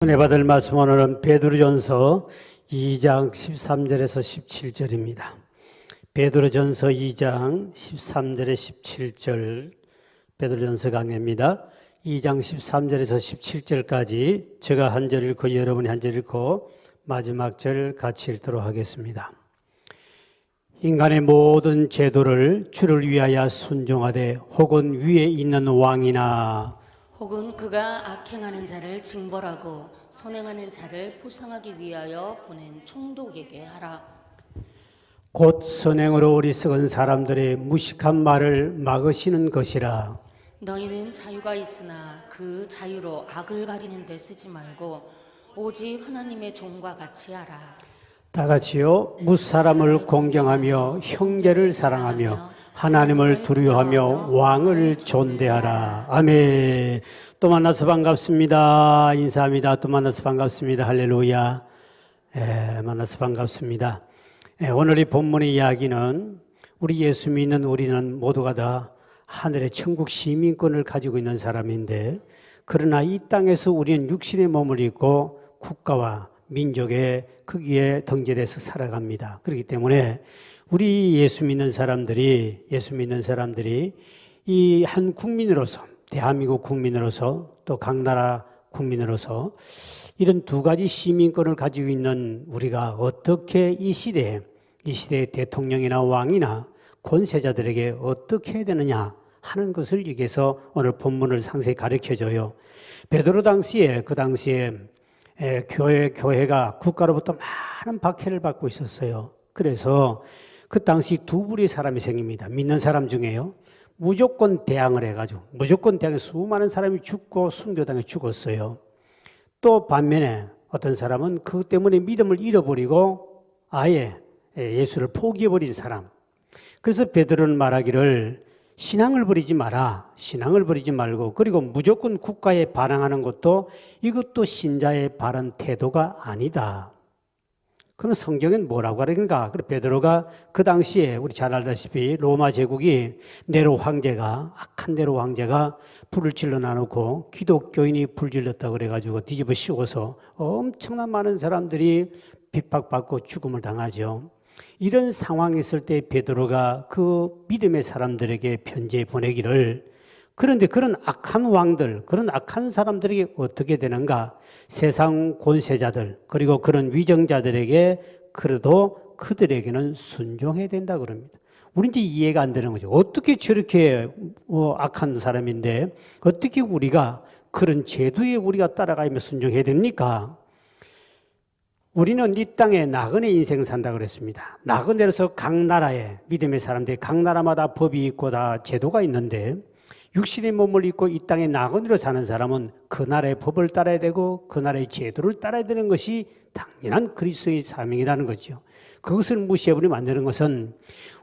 은혜 받을 말씀 오늘은 베드로전서 2장 13절에서 17절입니다. 베드로전서 2장 13절에 17절 베드로전서 강해입니다. 2장 13절에서 17절까지 제가 한 절 읽고 여러분이 한 절 읽고 마지막 절 같이 읽도록 하겠습니다. 인간의 모든 제도를 주를 위하여 순종하되 혹은 위에 있는 왕이나 혹은 그가 악행하는 자를 징벌하고 선행하는 자를 포상하기 위하여 보낸 총독에게 하라. 곧 선행으로 어리석은 사람들의 무식한 말을 막으시는 것이라. 너희는 자유가 있으나 그 자유로 악을 가리는 데 쓰지 말고 오직 하나님의 종과 같이 하라. 다 같이요. 무사람을 공경하며 형제를 사랑하며 하나님을 두려워하며 왕을 존대하라. 아멘. 또 만나서 반갑습니다. 인사합니다. 또 만나서 반갑습니다. 할렐루야. 만나서 반갑습니다. 오늘 이 본문의 이야기는 우리 예수 믿는 우리는 모두가 다 하늘의 천국 시민권을 가지고 있는 사람인데, 그러나 이 땅에서 우리는 육신의 몸을 입고 국가와 민족의 크기에 등재돼서 살아갑니다. 그렇기 때문에 우리 예수 믿는 사람들이 이 한 국민으로서, 대한민국 국민으로서 또 각 나라 국민으로서 이런 두 가지 시민권을 가지고 있는 우리가 어떻게 이 시대의 대통령이나 왕이나 권세자들에게 어떻게 해야 되느냐 하는 것을 여기서 오늘 본문을 상세히 가르쳐줘요. 베드로 당시에 교회가 국가로부터 많은 박해를 받고 있었어요. 그래서 그 당시 두 부류의 사람이 생깁니다. 믿는 사람 중에요. 무조건 대항을 해가지고 수많은 사람이 죽고 순교당해 죽었어요. 또 반면에 어떤 사람은 그것 때문에 믿음을 잃어버리고 아예 예수를 포기해버린 사람. 그래서 베드로는 말하기를 신앙을 버리지 말고, 그리고 무조건 국가에 반항하는 이것도 신자의 바른 태도가 아니다. 그럼 성경엔 뭐라고 하는가? 베드로가 그 당시에 우리 잘 알다시피 로마 제국이 악한 네로 황제가 불을 질러 놔놓고 기독교인이 불 질렀다고 그래가지고 뒤집어 씌워서 엄청난 많은 사람들이 핍박받고 죽음을 당하죠. 이런 상황이 있을 때 베드로가 그 믿음의 사람들에게 편지 보내기를, 그런데 그런 악한 왕들, 그런 악한 사람들에게 어떻게 되는가? 세상 권세자들, 그리고 그런 위정자들에게 그래도 그들에게는 순종해야 된다 그럽니다. 우린 이제 이해가 안 되는 거죠. 어떻게 저렇게 악한 사람인데 어떻게 우리가 그런 제도에 우리가 따라가며 순종해야 됩니까? 우리는 이 땅에 나그네 인생 산다고 그랬습니다. 나그네로서 각 나라의 믿음의 사람들이 각 나라마다 법이 있고 다 제도가 있는데, 육신의 몸을 입고 이 땅에 나그네로 사는 사람은 그 나라의 법을 따라야 되고 그 나라의 제도를 따라야 되는 것이 당연한 그리스도의 사명이라는 거죠. 그것을 무시해버리면 안 되는 것은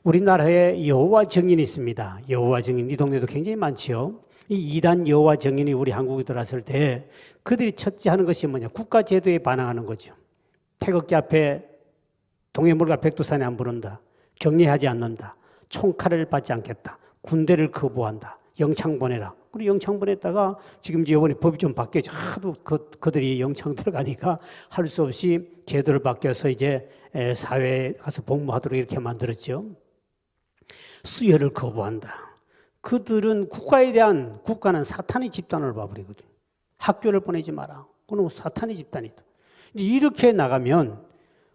우리나라에 여호와 증인이 있습니다. 여호와 증인, 이 동네도 굉장히 많지요. 이 2단 여호와 증인이 우리 한국에 들어왔을 때 그들이 첫째 하는 것이 뭐냐? 국가 제도에 반항하는 거죠. 태극기 앞에 동해물과 백두산에 안 부른다. 격려하지 않는다. 총칼을 받지 않겠다. 군대를 거부한다. 영창 보내라. 그리고 영창 보냈다가 지금 이번에 법이 좀 바뀌어서 하도 그들이 영창 들어가니까 할 수 없이 제도를 바뀌어서 이제 사회에 가서 복무하도록 이렇게 만들었죠. 수혈을 거부한다. 그들은 국가는 사탄의 집단을 봐버리거든. 학교를 보내지 마라. 그건 사탄의 집단이다. 이제 이렇게 나가면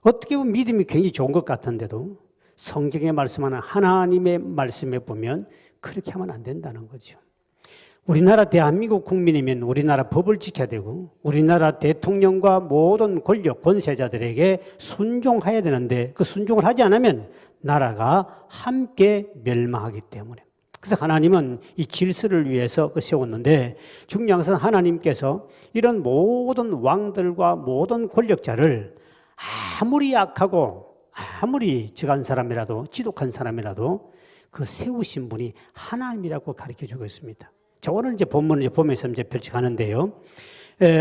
어떻게 보면 믿음이 굉장히 좋은 것 같은데도 성경에 말씀하는 하나님의 말씀에 보면 그렇게 하면 안 된다는 거죠. 우리나라 대한민국 국민이면 우리나라 법을 지켜야 되고 우리나라 대통령과 모든 권력, 권세자들에게 순종해야 되는데 그 순종을 하지 않으면 나라가 함께 멸망하기 때문에. 그래서 하나님은 이 질서를 위해서 세웠는데, 중요한 것은 하나님께서 이런 모든 왕들과 모든 권력자를 아무리 약하고 아무리 적은 사람이라도 지독한 사람이라도 그 세우신 분이 하나님이라고 가르쳐주고 있습니다. 자, 오늘 이제 본문을 보면서 이제 펼쳐가는데요.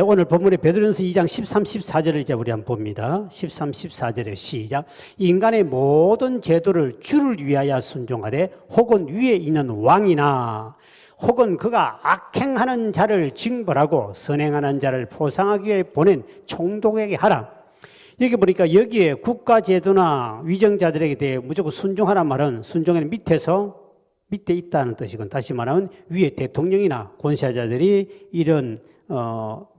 오늘 본문의 베드로전서 2장 13, 14절을 이제 우리 한번 봅니다. 13, 14절에 시작. 인간의 모든 제도를 주를 위하여 순종하되 혹은 위에 있는 왕이나 혹은 그가 악행하는 자를 징벌하고 선행하는 자를 포상하기 위해 보낸 총독에게 하라. 여기 보니까 여기에 국가제도나 위정자들에게 대해 무조건 순종하란 말은 순종에는 밑에 있다는 뜻이건, 다시 말하면 위에 대통령이나 권세자들이 이런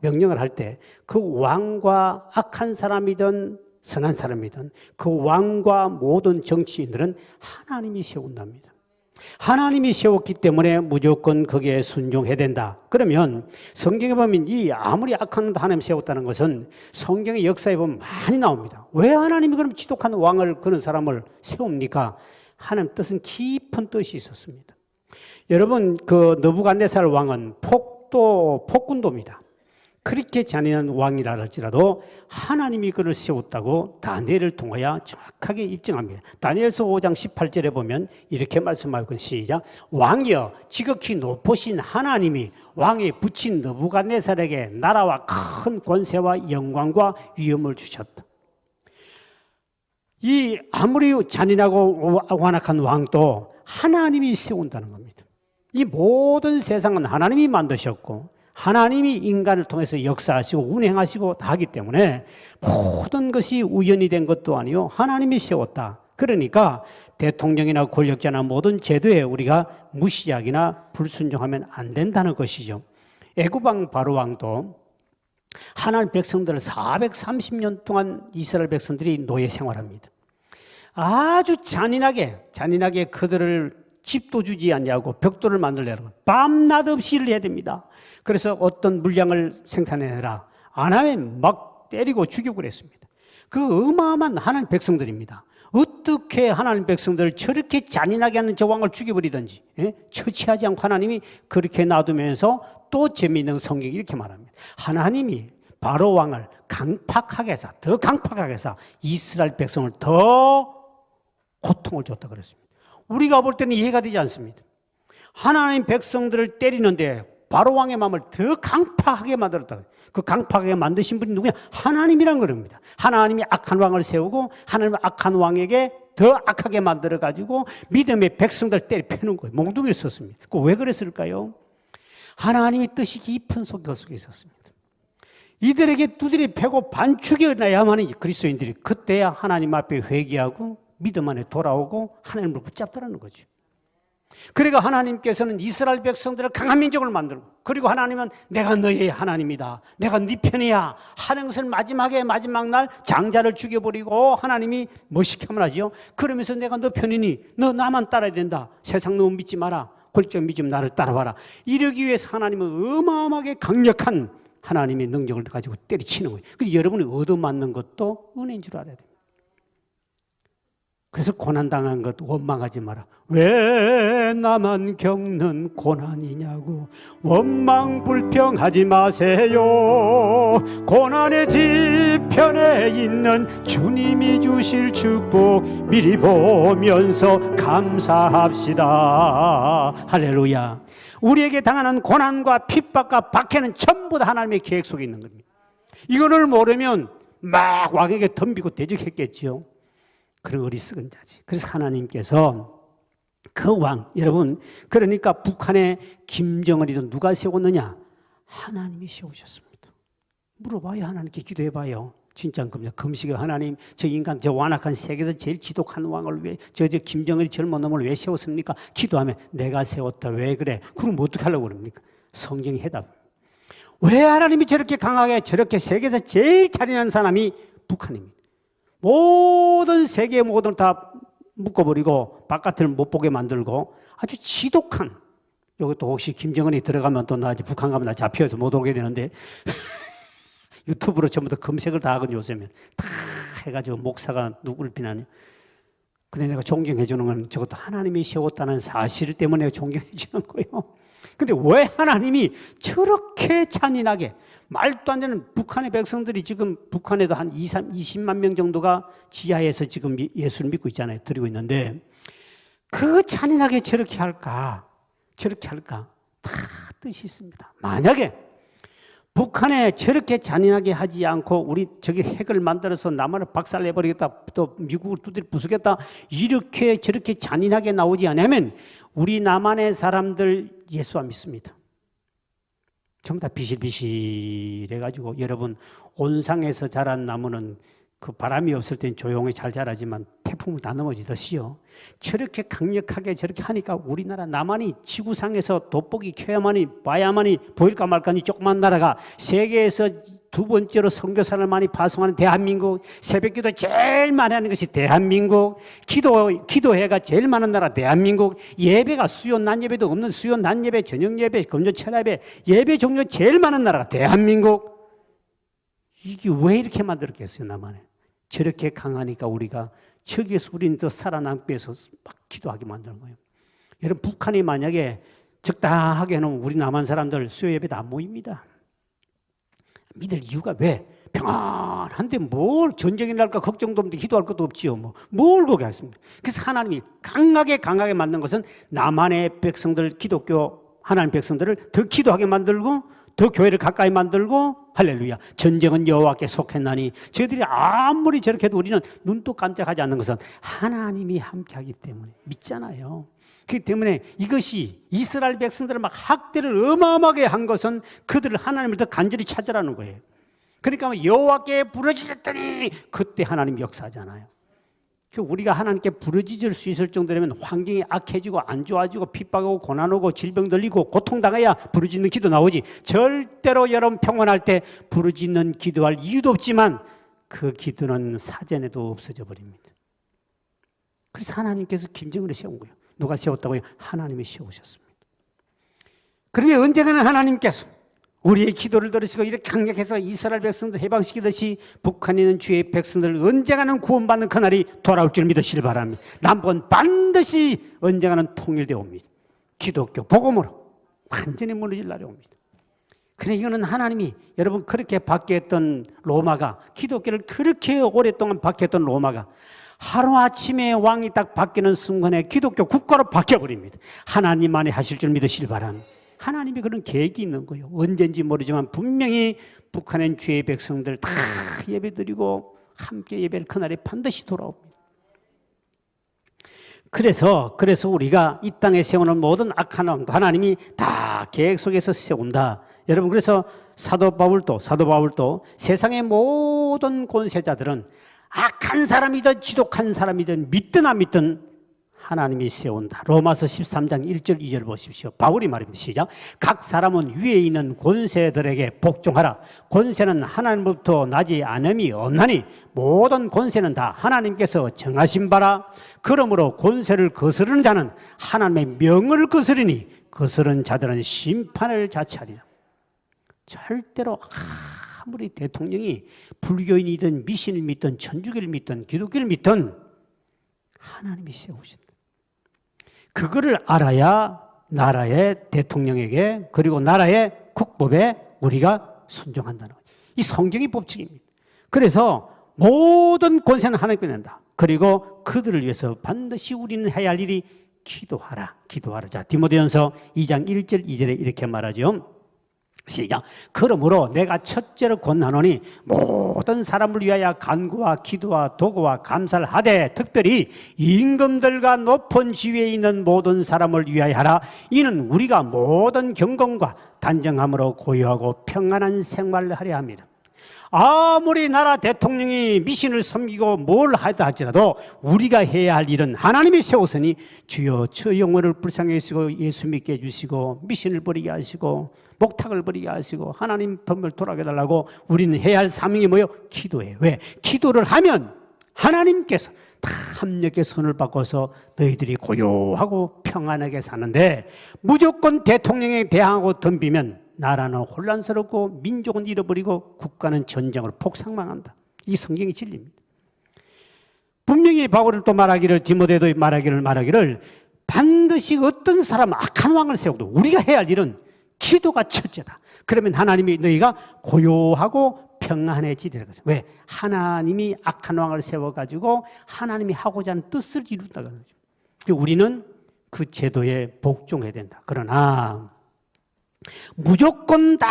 명령을 할 때 그 왕과 악한 사람이든 선한 사람이든 그 왕과 모든 정치인들은 하나님이 세운답니다. 하나님이 세웠기 때문에 무조건 거기에 순종해야 된다. 그러면 성경에 보면 이 아무리 악한 하나님 세웠다는 것은 성경의 역사에 보면 많이 나옵니다. 왜 하나님이 그럼 지독한 왕을, 그런 사람을 세웁니까? 하나님 뜻은 깊은 뜻이 있었습니다. 여러분, 그 느부갓네살 왕은 폭군도입니다. 그렇게 잔인한 왕이라 할지라도 하나님이 그를 세웠다고 다니엘을 통하여 정확하게 입증합니다. 다니엘서 5장 18절에 보면 이렇게 말씀하고, 시작. 왕이여, 지극히 높으신 하나님이 왕에 붙인 느부갓네살에게 나라와 큰 권세와 영광과 위엄을 주셨다. 이 아무리 잔인하고 완악한 왕도 하나님이 세운다는 겁니다. 이 모든 세상은 하나님이 만드셨고 하나님이 인간을 통해서 역사하시고 운행하시고 다 하기 때문에 모든 것이 우연히 된 것도 아니요, 하나님이 세웠다. 그러니까 대통령이나 권력자나 모든 제도에 우리가 무시하기나 불순종하면 안 된다는 것이죠. 애굽왕 바로왕도 하나님 백성들을 430년 동안 이스라엘 백성들이 노예 생활합니다. 아주 잔인하게 그들을 집도 주지 않냐고 벽돌을 만들려고 밤낮 없이 일을 해야 됩니다. 그래서 어떤 물량을 생산해내라, 안 하면 막 때리고 죽이고 그랬습니다. 그 어마어마한 하나님 백성들입니다. 어떻게 하나님 백성들을 저렇게 잔인하게 하는 저 왕을 죽여버리든지, 처치하지 않고 하나님이 그렇게 놔두면서, 또 재미있는 성경이 이렇게 말합니다. 하나님이 바로 왕을 더 강팍하게 해서 이스라엘 백성을 더 고통을 줬다 그랬습니다. 우리가 볼 때는 이해가 되지 않습니다. 하나님 백성들을 때리는데 바로 왕의 마음을 더 강팍하게 만들었다. 그 강팍하게 만드신 분이 누구냐? 하나님이란 겁니다. 하나님이 악한 왕을 세우고 하나님은 악한 왕에게 더 악하게 만들어가지고 믿음의 백성들 때려 패는 거예요. 몽둥이를 썼습니다. 그 왜 그랬을까요? 하나님의 뜻이 깊은 그 속에 있었습니다. 이들에게 두드려 패고 반죽이 나야만 그리스도인들이 그때야 하나님 앞에 회개하고 믿음 안에 돌아오고 하나님을 붙잡더라는 거죠. 그러니까 하나님께서는 이스라엘 백성들을 강한 민족을 만들고, 그리고 하나님은 내가 너의 하나님이다, 내가 네 편이야 하는 것을 마지막 날 장자를 죽여버리고 하나님이 멋있게 하면 하죠. 그러면서 내가 너 편이니 너 나만 따라야 된다, 세상 너무 믿지 마라, 골정 믿음 나를 따라와라, 이러기 위해서 하나님은 어마어마하게 강력한 하나님의 능력을 가지고 때리치는 거예요. 그래서 여러분이 얻어맞는 것도 은혜인 줄 알아야 돼요. 그래서 고난당한 것 원망하지 마라. 왜 나만 겪는 고난이냐고 원망 불평하지 마세요. 고난의 뒤편에 있는 주님이 주실 축복 미리 보면서 감사합시다. 할렐루야. 우리에게 당하는 고난과 핍박과 박해는 전부 다 하나님의 계획 속에 있는 겁니다. 이거를 모르면 막 왕에게 덤비고 대적했겠지요. 그런 어리석은 자지. 그래서 하나님께서 그 왕, 여러분, 그러니까 북한의 김정은이든 누가 세웠느냐? 하나님이 세우셨습니다. 물어봐요. 하나님께 기도해봐요. 진짜 금식에 하나님, 저 인간, 저 완악한 세계에서 제일 지독한 왕을 왜, 저 김정은이 젊은 놈을 왜 세웠습니까? 기도하면 내가 세웠다. 왜 그래? 그럼 어떻게 하려고 그럽니까? 성경이 해답. 왜 하나님이 저렇게 강하게, 저렇게 세계에서 제일 잔인한 사람이 북한입니다. 모든 세계의 모든 다 묶어버리고 바깥을 못 보게 만들고 아주 지독한, 이것도 혹시 김정은이 들어가면 또 나 북한 가면 나 잡혀서 못 오게 되는데 유튜브로 전부 다 검색을 다 하거든요. 요새는 다 해가지고 목사가 누구를 비난해요. 근데 내가 존경해 주는 건 저것도 하나님이 세웠다는 사실 때문에 존경해 주는 거예요. 근데 왜 하나님이 저렇게 잔인하게, 말도 안 되는, 북한의 백성들이 지금 북한에도 한 20만 명 정도가 지하에서 지금 예수를 믿고 있잖아요. 드리고 있는데 그 잔인하게 저렇게 할까? 다 뜻이 있습니다. 만약에 북한에 저렇게 잔인하게 하지 않고 우리 저기 핵을 만들어서 남한을 박살내버리겠다, 또 미국을 두드려 부수겠다, 이렇게 저렇게 잔인하게 나오지 않으면 우리 남한의 사람들 예수 안 믿습니다. 전부 다 비실비실해가지고 여러분 온상에서 자란 나무는 그 바람이 없을 땐 조용히 잘 자라지만 태풍을 다 넘어지듯이요. 저렇게 강력하게 저렇게 하니까 우리나라 나만이 지구상에서 돋보기 켜야만이 봐야만이 보일까 말까니 조그만 나라가 세계에서 두 번째로 선교사를 많이 파송하는 대한민국, 새벽기도 제일 많이 하는 것이 대한민국, 기도회가 제일 많은 나라 대한민국, 예배가 수요 낮 예배도 없는 수요 낮 예배, 저녁 예배, 금요 철야 예배 종류 제일 많은 나라가 대한민국. 이게 왜 이렇게 만들었겠어요, 나만에? 저렇게 강하니까 우리가 저기에서 우리는 더 살아남기 위해서 막 기도하게 만드는 거예요. 여러분, 북한이 만약에 적당하게 해놓으면 우리 남한 사람들 수요 예배도 안 모입니다. 믿을 이유가 왜? 평안한데 뭘 전쟁이 날까 걱정도 없는데 기도할 것도 없지요. 뭘 거기 하십니까? 그래서 하나님이 강하게 만든 것은 남한의 백성들, 기독교 하나님 백성들을 더 기도하게 만들고 더 교회를 가까이 만들고, 할렐루야, 전쟁은 여호와께 속했나니, 저희들이 아무리 저렇게 해도 우리는 눈도 깜짝하지 않는 것은 하나님이 함께하기 때문에 믿잖아요. 그렇기 때문에 이것이 이스라엘 백성들을 막 학대를 어마어마하게 한 것은 그들을 하나님을 더 간절히 찾으라는 거예요. 그러니까 여호와께 부르짖었더니 그때 하나님 역사하잖아요. 우리가 하나님께 부르짖을 수 있을 정도라면 환경이 악해지고 안 좋아지고 핍박하고 고난 오고 질병 들리고 고통당해야 부르짖는 기도 나오지. 절대로 여러분 평안할 때 부르짖는 기도할 이유도 없지만 그 기도는 사전에도 없어져 버립니다. 그래서 하나님께서 김정은을 세운 거예요. 누가 세웠다고요? 하나님이 세우셨습니다. 그런데 언젠가는 하나님께서 우리의 기도를 들으시고 이렇게 강력해서 이스라엘 백성들 해방시키듯이 북한에 있는 주의 백성들 언젠가는 구원받는 그날이 돌아올 줄 믿으시길 바랍니다. 남북은 반드시 언젠가는 통일되어 옵니다. 기독교 복음으로 완전히 무너질 날이 옵니다. 그래, 이거는 하나님이 여러분 그렇게 박해했던 로마가, 기독교를 그렇게 오랫동안 박해했던 로마가 하루아침에 왕이 딱 바뀌는 순간에 기독교 국가로 바뀌어버립니다. 하나님만이 하실 줄 믿으시길 바랍니다. 하나님이 그런 계획이 있는 거예요. 언젠지 모르지만 분명히 북한의 주의 백성들 다 예배드리고 함께 예배를 그날에 반드시 돌아옵니다. 그래서 우리가 이 땅에 세우는 모든 악한 왕도 하나님이 다 계획 속에서 세운다. 여러분, 그래서 사도 바울도 세상의 모든 권세자들은 악한 사람이든 지독한 사람이든 믿든 안 믿든 하나님이 세운다. 로마서 13장 1절 2절 보십시오. 바울이 말입니다. 시작. 각 사람은 위에 있는 권세들에게 복종하라. 권세는 하나님부터 나지 않음이 없나니 모든 권세는 다 하나님께서 정하신 바라. 그러므로 권세를 거스르는 자는 하나님의 명을 거스르니 거스른 자들은 심판을 자처하리라. 절대로 아무리 대통령이 불교인이든 미신을 믿든 천주교를 믿든 기독교를 믿든 하나님이 세우신다. 그거를 알아야 나라의 대통령에게 그리고 나라의 국법에 우리가 순종한다는 거예요. 이 성경의 법칙입니다. 그래서 모든 권세는 하나님께 낸다. 그리고 그들을 위해서 반드시 우리는 해야 할 일이 기도하라. 자, 디모데전서 2장 1절 2절에 이렇게 말하죠. 시작. 그러므로 내가 첫째로 권하노니 모든 사람을 위하여 간구와 기도와 도구와 감사를 하되 특별히 임금들과 높은 지위에 있는 모든 사람을 위하여 하라. 이는 우리가 모든 경건과 단정함으로 고요하고 평안한 생활을 하려 합니다. 아무리 나라 대통령이 미신을 섬기고 뭘 하다 할지라도 우리가 해야 할 일은 하나님이 세웠으니 주여 저 영혼을 불쌍히 여시고 예수 믿게 해주시고 미신을 버리게 하시고 목탁을 버리게 하시고 하나님 법을 돌아게 달라고 우리는 해야 할 사명이 뭐예요? 기도예요. 왜? 기도를 하면 하나님께서 다 합력의 선을 바꿔서 너희들이 고요하고 평안하게 사는데 무조건 대통령에 대항하고 덤비면 나라는 혼란스럽고 민족은 잃어버리고 국가는 전쟁으로 폭삭망한다. 이 성경의 진리입니다. 분명히 바울은 또 말하기를 디모데도 말하기를 반드시 어떤 사람 악한 왕을 세우도 우리가 해야 할 일은 기도가 첫째다. 그러면 하나님이 너희가 고요하고 평안해지리라. 왜? 하나님이 악한 왕을 세워가지고 하나님이 하고자 하는 뜻을 이룬다는 거죠. 우리는 그 제도에 복종해야 된다. 그러나 무조건 다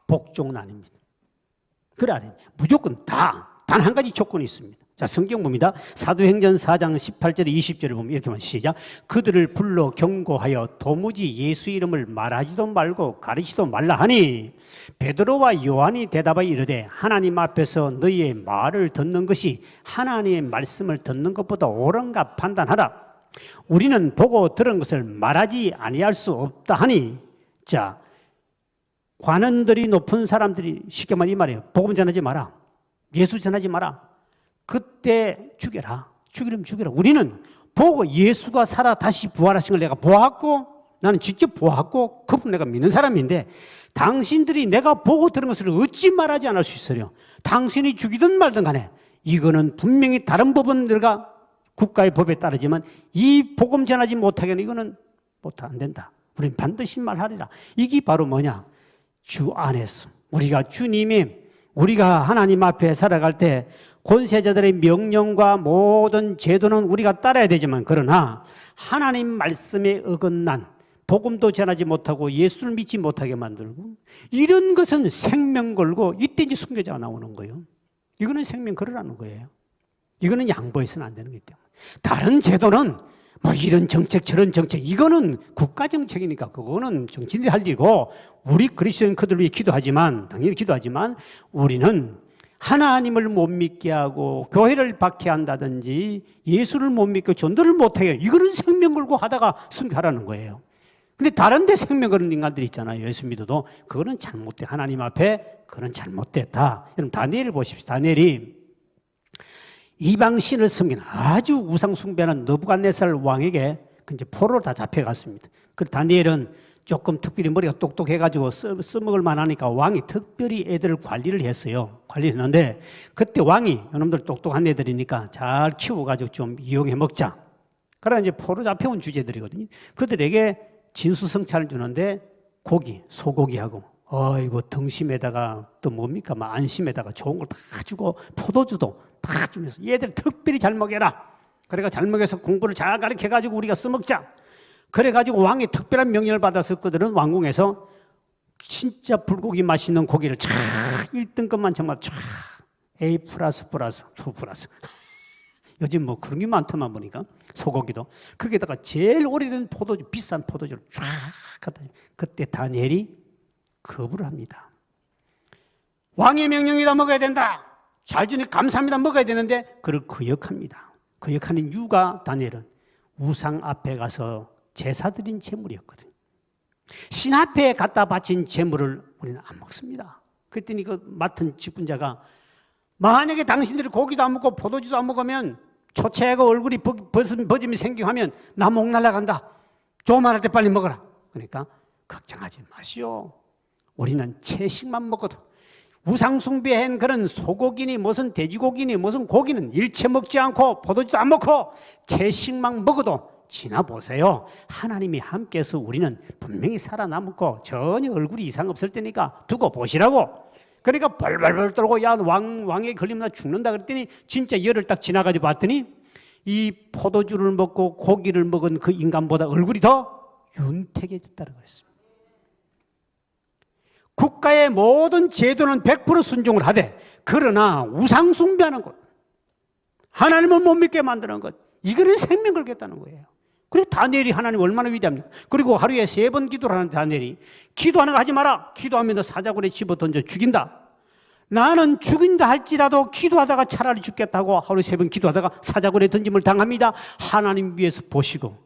복종은 아닙니다. 그래 아닙니다. 무조건 다. 단 한 가지 조건이 있습니다. 자, 성경 봅니다. 사도행전 4장 18절 20절을 보면 이렇게 만 시작. 그들을 불러 경고하여 도무지 예수 이름을 말하지도 말고 가르치지도 말라 하니 베드로와 요한이 대답하여 이르되 하나님 앞에서 너희의 말을 듣는 것이 하나님의 말씀을 듣는 것보다 옳은가 판단하라. 우리는 보고 들은 것을 말하지 아니할 수 없다 하니, 자, 관원들이 높은 사람들이 쉽게 말하면 이 말이에요. 복음 전하지 마라. 예수 전하지 마라. 그때 죽여라. 죽이려면 죽여라. 우리는 보고 예수가 살아 다시 부활하신 걸 내가 보았고, 나는 직접 보았고 그분 내가 믿는 사람인데, 당신들이 내가 보고 들은 것을 어찌 말하지 않을 수 있어요. 당신이 죽이든 말든 간에 이거는 분명히 다른 법원들과 국가의 법에 따르지만 이 복음 전하지 못하게는 이거는 안 된다. 우리는 반드시 말하리라. 이게 바로 뭐냐? 주 안에서 우리가 하나님 앞에 살아갈 때 권세자들의 명령과 모든 제도는 우리가 따라야 되지만, 그러나 하나님 말씀에 어긋난 복음도 전하지 못하고 예수를 믿지 못하게 만들고, 이런 것은 생명 걸고 이때 이제 순교자가 나오는 거예요. 이거는 생명 걸으라는 거예요. 이거는 양보해서는 안 되는 거기 때문에. 다른 제도는 뭐 이런 정책 저런 정책, 이거는 국가 정책이니까 그거는 정치인들이 할 일이고, 우리 그리스도인 그들 위해 당연히 기도하지만 우리는 하나님을 못 믿게 하고 교회를 박해한다든지 예수를 못 믿고 전도를 못하게, 이거는 생명 걸고 하다가 순교하라는 거예요. 근데 다른 데 생명 거는 인간들이 있잖아요. 예수 믿어도 그거는 잘못돼. 하나님 앞에 그건 잘못됐다. 여러분 다니엘을 보십시오. 다니엘이 이방신을 섬기는 아주 우상 숭배하는 느부갓네살 왕에게 이제 포로로 다 잡혀갔습니다. 그 다니엘은 조금 특별히 머리가 똑똑해가지고 써먹을 만하니까 왕이 특별히 애들을 관리를 했어요. 관리했는데 그때 왕이 이놈들 똑똑한 애들이니까 잘 키워가지고 좀 이용해 먹자. 그래 이제 포로 잡혀온 주제들이거든요. 그들에게 진수성찬을 주는데 소고기하고 등심에다가 또 뭡니까? 막 안심에다가 좋은 걸 다 주고 포도주도 다 주면서 얘들 특별히 잘 먹여라. 그래가 잘 먹여서 공부를 잘 가르쳐가지고 우리가 써먹자. 그래가지고 왕이 특별한 명령을 받아서 그들은 왕궁에서 진짜 불고기 맛있는 고기를 쫙 1등급만 정말 쫙 A++, 2+. 요즘 뭐 그런 게 많더만 보니까 소고기도 거기에다가 제일 오래된 포도주, 비싼 포도주를 쫙 갖다 줘. 그때 다니엘이 거부를 합니다. 왕의 명령이다, 먹어야 된다. 잘 주니 감사합니다, 먹어야 되는데 그를 거역합니다. 거역하는 이유가 다니엘은 우상 앞에 가서 제사 드린 제물이었거든요. 신 앞에 갖다 바친 제물을 우리는 안 먹습니다. 그랬더니 그 맡은 직분자가 만약에 당신들이 고기도 안 먹고 포도주도 안 먹으면 초췌하고 얼굴이 버짐이 생기하면 나 목 날라간다. 조만할 때 빨리 먹어라. 그러니까 걱정하지 마시오. 우리는 채식만 먹어도 우상 숭배한 그런 소고기니 무슨 돼지고기니 무슨 고기는 일체 먹지 않고 포도주도 안 먹고 채식만 먹어도 지나보세요. 하나님이 함께해서 우리는 분명히 살아남고 전혀 얼굴이 이상 없을 테니까 두고 보시라고. 그러니까 벌벌벌 떨고 야 왕에 걸리면 나 죽는다 그랬더니 진짜 열흘 딱 지나가지고 봤더니 이 포도주를 먹고 고기를 먹은 그 인간보다 얼굴이 더 윤택해졌다고 그랬습니다. 국가의 모든 제도는 100% 순종을 하되, 그러나 우상 숭배하는 것, 하나님을 못 믿게 만드는 것, 이거는 생명 걸겠다는 거예요. 그리고 다니엘이 하나님 얼마나 위대합니까? 그리고 하루에 3번 기도를 하는 다니엘이 기도하는 거 하지 마라. 기도하면 너 사자굴에 집어 던져 죽인다. 나는 죽인다 할지라도 기도하다가 차라리 죽겠다고 하루에 3번 기도하다가 사자굴에 던짐을 당합니다. 하나님 위에서 보시고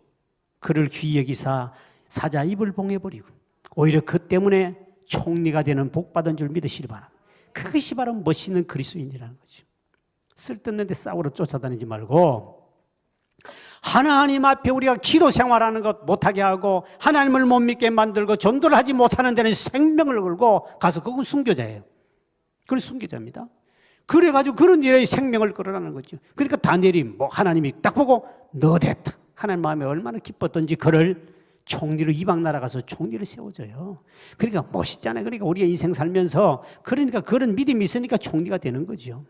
그를 귀히 여기사 사자 입을 봉해버리고 오히려 그 때문에 총리가 되는 복받은 줄 믿으시기 바랍니다. 그것이 바로 멋있는 그리스도인이라는 거죠. 쓸데없는 데 싸우러 쫓아다니지 말고 하나님 앞에 우리가 기도 생활하는 것 못하게 하고 하나님을 못 믿게 만들고 전도를 하지 못하는 데는 생명을 걸고 가서 그건 순교자예요. 그건 순교자입니다. 그래가지고 그런 일에 생명을 걸어라는 거죠. 그러니까 다니엘이 뭐 하나님이 딱 보고 너 됐다. 하나님 마음에 얼마나 기뻤던지 그를 총리로 이방 나라 가서 총리를 세워줘요. 그러니까 멋있잖아요. 그러니까 우리가 인생 살면서 그러니까 그런 믿음이 있으니까 총리가 되는 거죠.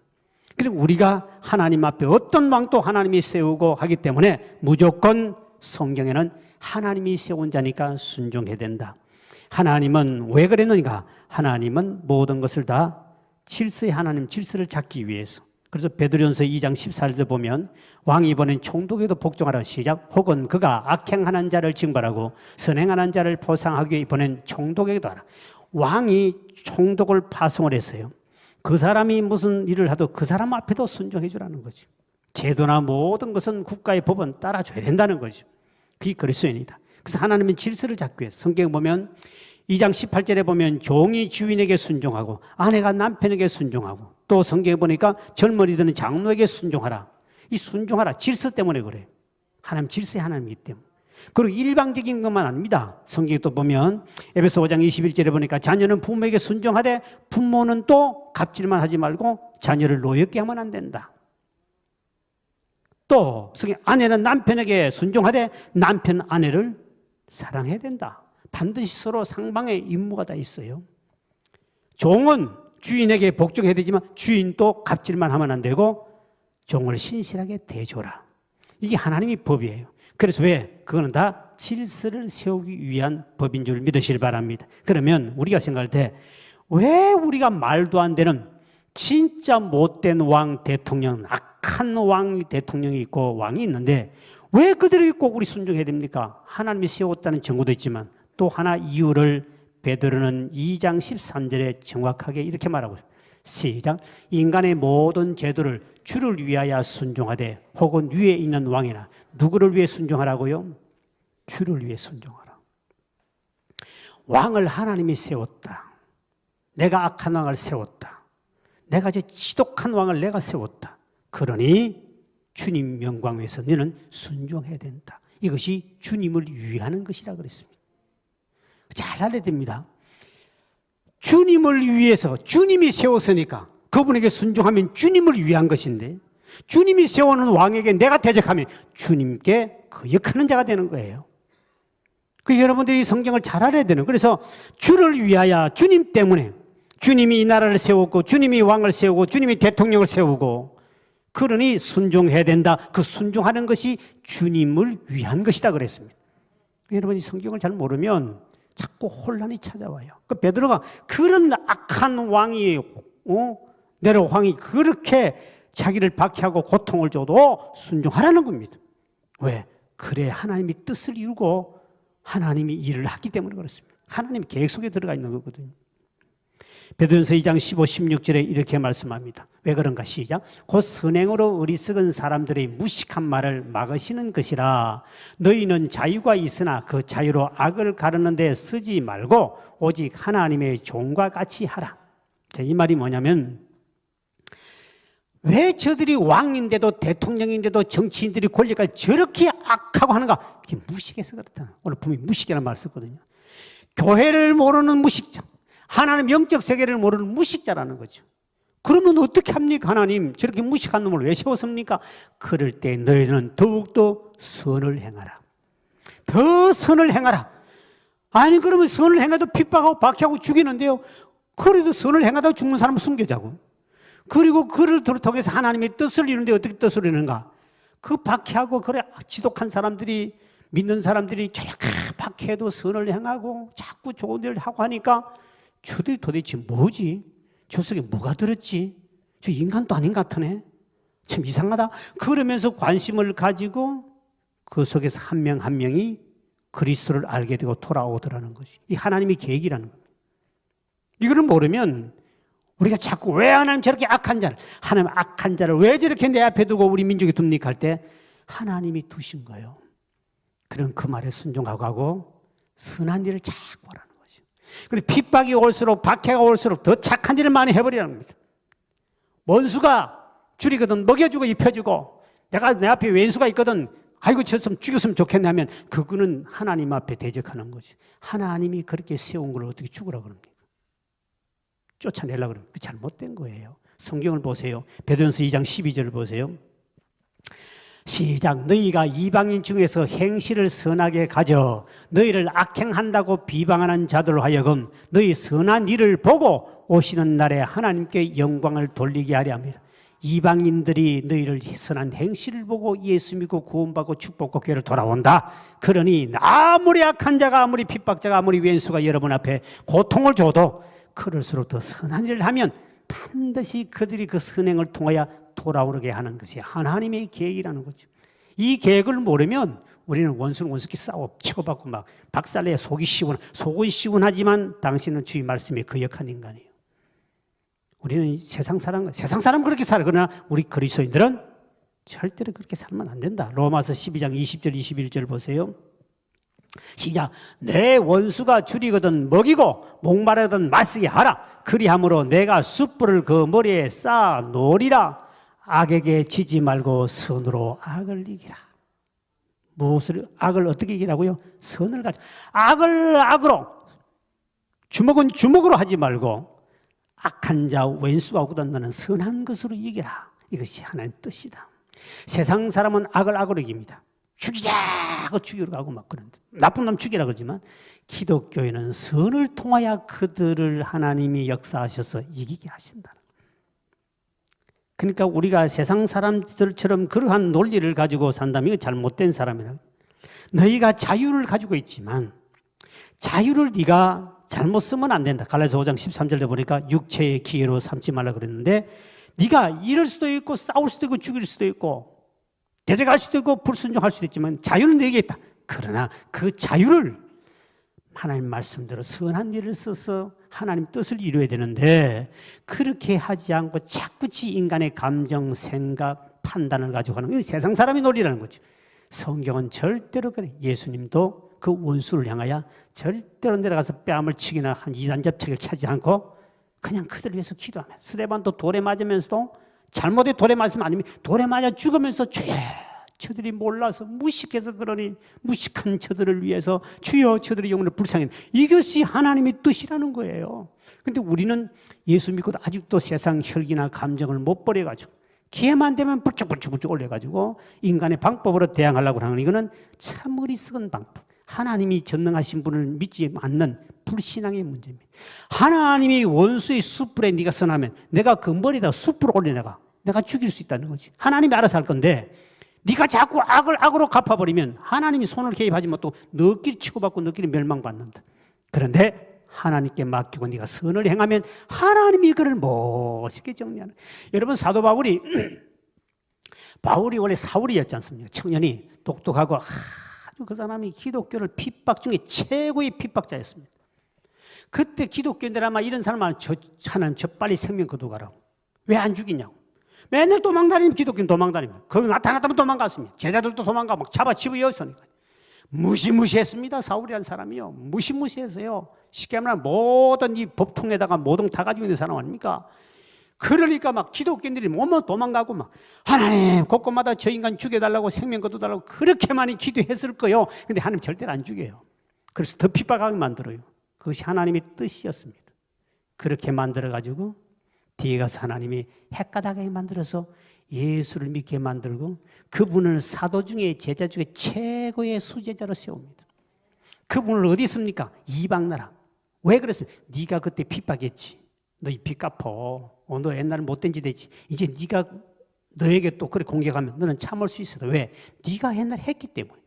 그리고 우리가 하나님 앞에 어떤 왕도 하나님이 세우고 하기 때문에 무조건 성경에는 하나님이 세운 자니까 순종해야 된다. 하나님은 왜 그랬는가? 하나님은 모든 것을 다 질서의 하나님 질서를 찾기 위해서, 그래서 베드로전서 2장 14절에 보면 왕이 이번엔 총독에도 복종하라 시작. 혹은 그가 악행하는 자를 징벌하고 선행하는 자를 보상하기 위해 이번엔 총독에게도 하라. 왕이 총독을 파송을 했어요. 그 사람이 무슨 일을 하도 그 사람 앞에도 순종해 주라는 거죠. 제도나 모든 것은 국가의 법은 따라줘야 된다는 거죠. 그게 그리스도인이다. 그래서 하나님은 질서를 잡기 위해서 성경 보면 2장 18절에 보면 종이 주인에게 순종하고 아내가 남편에게 순종하고 또 성경에 보니까 젊은이들은 장로에게 순종하라. 이 순종하라 질서 때문에 그래요. 하나님 질서의 하나님이기 때문에. 그리고 일방적인 것만 아닙니다. 성경에 또 보면 에베소 5장 21절에 보니까 자녀는 부모에게 순종하되 부모는 또 갑질만 하지 말고 자녀를 노엽게 하면 안 된다. 또 성경 아내는 남편에게 순종하되 남편 아내를 사랑해야 된다. 반드시 서로 상방의 임무가 다 있어요. 종은 주인에게 복종해야 되지만 주인도 갑질만 하면 안 되고 종을 신실하게 대줘라. 이게 하나님의 법이에요. 그래서 왜? 그거는 다 질서를 세우기 위한 법인 줄 믿으시길 바랍니다. 그러면 우리가 생각할 때 왜 우리가 말도 안 되는 진짜 못된 왕 대통령, 악한 왕 대통령이 있고 왕이 있는데 왜 그들에게 꼭 우리 순종해야 됩니까? 하나님이 세웠다는 증거도 있지만 또 하나 이유를 베드로는 2장 13절에 정확하게 이렇게 말하고 있습니다. 시작. 인간의 모든 제도를 주를 위하여 순종하되 혹은 위에 있는 왕이나 누구를 위해 순종하라고요? 주를 위해 순종하라. 왕을 하나님이 세웠다. 내가 악한 왕을 세웠다. 내가 이제 지독한 왕을 내가 세웠다. 그러니 주님 영광 위해서 너는 순종해야 된다. 이것이 주님을 위하는 것이라 그랬습니다. 잘 알아야 됩니다. 주님을 위해서 주님이 세웠으니까 그분에게 순종하면 주님을 위한 것인데 주님이 세워놓은 왕에게 내가 대적하면 주님께 거역하는 자가 되는 거예요. 그 여러분들이 성경을 잘 알아야 되는. 그래서 주를 위하여 주님 때문에 주님이 이 나라를 세웠고 주님이 왕을 세우고 주님이 대통령을 세우고 그러니 순종해야 된다. 그 순종하는 것이 주님을 위한 것이다 그랬습니다. 여러분이 성경을 잘 모르면 자꾸 혼란이 찾아와요. 그 베드로가 그런 악한 왕이 네로 왕이 그렇게 자기를 박해하고 고통을 줘도 순종하라는 겁니다. 왜? 그래 하나님이 뜻을 이루고 하나님이 일을 하기 때문에 그렇습니다. 하나님 계획 속에 들어가 있는 거거든요. 베드로전서 2장 15, 16절에 이렇게 말씀합니다. 왜 그런가 시작. 곧 선행으로 어리석은 사람들의 무식한 말을 막으시는 것이라. 너희는 자유가 있으나 그 자유로 악을 가르는 데 쓰지 말고 오직 하나님의 종과 같이 하라. 자, 이 말이 뭐냐면 왜 저들이 왕인데도 대통령인데도 정치인들이 권력까지 저렇게 악하고 하는가? 그게 무식해서 그렇다. 오늘 분명히 무식이라는 말을 썼거든요. 교회를 모르는 무식자, 하나님 영적 세계를 모르는 무식자라는 거죠. 그러면 어떻게 합니까? 하나님 저렇게 무식한 놈을 왜 세웠습니까? 그럴 때 너희는 더욱더 선을 행하라. 더 선을 행하라. 아니 그러면 선을 행해도 핍박하고 박해하고 죽이는데요. 그래도 선을 행하다가 죽는 사람은 숨겨자고. 그리고 그를 통해서 하나님의 뜻을 이루는데 어떻게 뜻을 이루는가? 그 박해하고 그래 지독한 사람들이 믿는 사람들이 저렇게 박해도 선을 행하고 자꾸 좋은 일을 하고 하니까 저들이 도대체 뭐지? 저 속에 뭐가 들었지? 저 인간도 아닌 것 같으네. 참 이상하다. 그러면서 관심을 가지고 그 속에서 한 명 한 명이 그리스도를 알게 되고 돌아오더라는 것이. 이 하나님의 계획이라는 겁니다. 이거를 모르면 우리가 자꾸 왜 하나님 저렇게 악한 자를, 하나님 악한 자를 왜 저렇게 내 앞에 두고 우리 민족이 둡니까 할 때 하나님이 두신 거예요. 그런 그 말에 순종하고 가고 선한 일을 자꾸 하라는 거죠. 그리고 핍박이 올수록 박해가 올수록 더 착한 일을 많이 해버리라는 겁니다. 원수가 줄이거든 먹여주고 입혀주고 내가 내 앞에 왼수가 있거든 아이고 저좀 죽였으면 좋겠네 하면 그거는 하나님 앞에 대적하는 거지. 하나님이 그렇게 세운 걸 어떻게 죽으라 그럽니까? 쫓아내려고 그러면 그 잘못된 거예요. 성경을 보세요. 베드로전서 2장 12절을 보세요. 시작. 너희가 이방인 중에서 행실을 선하게 가져 너희를 악행한다고 비방하는 자들로 하여금 너희 선한 일을 보고 오시는 날에 하나님께 영광을 돌리게 하려 합니다. 이방인들이 너희를 선한 행실을 보고 예수 믿고 구원받고 축복받고 교회를 돌아온다. 그러니 아무리 악한 자가 아무리 핍박자가 아무리 왼수가 여러분 앞에 고통을 줘도 그럴수록 더 선한 일을 하면 반드시 그들이 그 선행을 통하여 돌아오게 하는 것이 하나님의 계획이라는 거죠. 이 계획을 모르면 우리는 원수는 원수끼리 싸워 치고받고 막 박살내 속은 시원하지만 당신은 주의 말씀에 거역한 인간이에요. 우리는 세상 사람은 그렇게 살아. 그러나 우리 그리스도인들은 절대로 그렇게 살면 안 된다. 로마서 12장 20절 21절 보세요. 시작. 내 원수가 줄이거든 먹이고 목마르거든 마시게 하라. 그리함으로 내가 숯불을 그 머리에 쌓아 놓으리라. 악에게 지지 말고 선으로 악을 이기라. 무엇을 악을 어떻게 이기라고요? 선을 가지고 악을 악으로 주먹은 주먹으로 하지 말고 악한 자 왼수가 오거든 너는 선한 것으로 이기라. 이것이 하나님의 뜻이다. 세상 사람은 악을 악으로 이깁니다. 죽이자고 죽이러 가고 막 그런데 나쁜 놈 죽이라 그러지만 기독교에는 선을 통하여 그들을 하나님이 역사하셔서 이기게 하신다는 거예요. 그러니까 우리가 세상 사람들처럼 그러한 논리를 가지고 산다면 이거 잘못된 사람이라. 너희가 자유를 가지고 있지만 자유를 네가 잘못 쓰면 안 된다. 갈라디아서 5장 13절에 보니까 육체의 기회로 삼지 말라 그랬는데 네가 이럴 수도 있고 싸울 수도 있고 죽일 수도 있고 대적할 수도 있고 불순종할 수도 있지만 자유는 네게 있다. 그러나 그 자유를 하나님 말씀대로 선한 일을 써서 하나님 뜻을 이루어야 되는데 그렇게 하지 않고 자꾸지 인간의 감정, 생각, 판단을 가지고 하는 건 세상 사람의 논리라는 거죠. 성경은 절대로 그래. 예수님도 그 원수를 향하여 절대로 내려가서 뺨을 치기나 한 이단접책을 차지 않고 그냥 그들을 위해서 기도하면 스데반도 돌에 맞으면서도 잘못에 돌에 맞으면 아니면 돌에 맞아 죽으면서 주여 저들이 몰라서 무식해서 그러니 무식한 저들을 위해서 주여 저들의 영혼을 불쌍히 이것이 하나님의 뜻이라는 거예요. 그런데 우리는 예수 믿고도 아직도 세상 혈기나 감정을 못 버려가지고 기회만 되면 불쩍불쩍 올려가지고 인간의 방법으로 대항하려고 하는 이거는 참 어리석은 방법. 하나님이 전능하신 분을 믿지 않는 불신앙의 문제입니다. 하나님이 원수의 숯불에 네가 선하면 내가 그 머리에다 숯불을 올려내가 내가 죽일 수 있다는 거지. 하나님이 알아서 할 건데 네가 자꾸 악을 악으로 갚아버리면 하나님이 손을 개입하지만 또 너끼리 치고받고 너끼리 멸망받는다. 그런데 하나님께 맡기고 네가 선을 행하면 하나님이 그를 멋있게 정리하는. 여러분 사도 바울이 원래 사울이었지 않습니까? 청년이 똑똑하고 아주 그 사람이 기독교를 핍박 중에 최고의 핍박자였습니다. 그때 기독교인들 아마 이런 사람은 하나님 저 빨리 생명 거두가라고. 왜 안 죽이냐고. 맨날 도망다니면 기독교는 도망다닙니다. 거기 나타났다면 도망갔습니다. 제자들도 도망가 막 잡아 집어넣었으니까. 무시무시했습니다. 사울이라는 사람이요. 무시무시했어요. 쉽게 말하면 모든 이 법통에다가 모든 다 가지고 있는 사람 아닙니까? 그러니까 막 기독교인들이 몸만 도망가고 막 하나님 곳곳마다 저 인간 죽여달라고 생명 거둬달라고 그렇게 많이 기도했을 거예요. 근데 하나님 절대로 안 죽여요. 그래서 더 핍박하게 만들어요. 그것이 하나님의 뜻이었습니다. 그렇게 만들어가지고 뒤에 가서 하나님이 헷가닥하게 만들어서 예수를 믿게 만들고 그분을 사도 중에 제자 중에 최고의 수제자로 세웁니다. 그분을 어디 있습니까? 이방 나라. 왜 그랬습니까? 네가 그때 핍박했지. 너 이 빚 갚어. 너 옛날에 못된 짓 했지. 이제 네가 너에게 또 그렇게 공격하면 너는 참을 수 있어. 왜? 네가 옛날에 했기 때문에.